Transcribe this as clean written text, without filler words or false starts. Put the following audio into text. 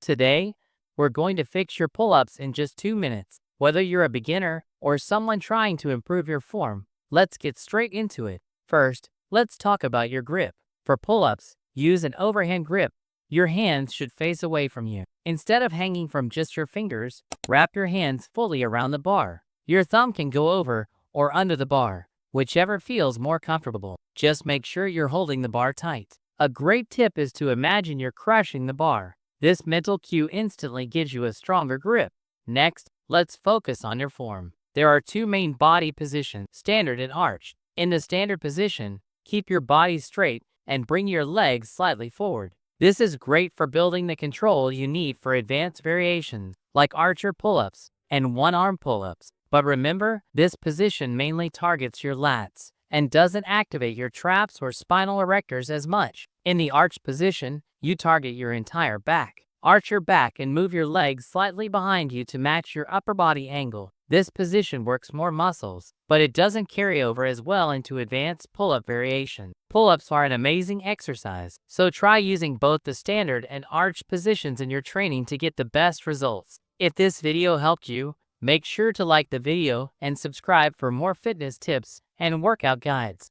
Today, we're going to fix your pull-ups in just 2 minutes. Whether you're a beginner or someone trying to improve your form, let's get straight into it. First, let's talk about your grip. For pull-ups, use an overhand grip. Your hands should face away from you. Instead of hanging from just your fingers, wrap your hands fully around the bar. Your thumb can go over or under the bar, whichever feels more comfortable. Just make sure you're holding the bar tight. A great tip is to imagine you're crushing the bar. This mental cue instantly gives you a stronger grip. Next, let's focus on your form. There are two main body positions, standard and arched. In the standard position, keep your body straight and bring your legs slightly forward. This is great for building the control you need for advanced variations, like archer pull-ups and one-arm pull-ups. But remember, this position mainly targets your lats and doesn't activate your traps or spinal erectors as much. In the arched position, you target your entire back. Arch your back and move your legs slightly behind you to match your upper body angle. This position works more muscles, but it doesn't carry over as well into advanced pull-up variation. Pull-ups are an amazing exercise, so try using both the standard and arched positions in your training to get the best results. If this video helped you, make sure to like the video and subscribe for more fitness tips and workout guides.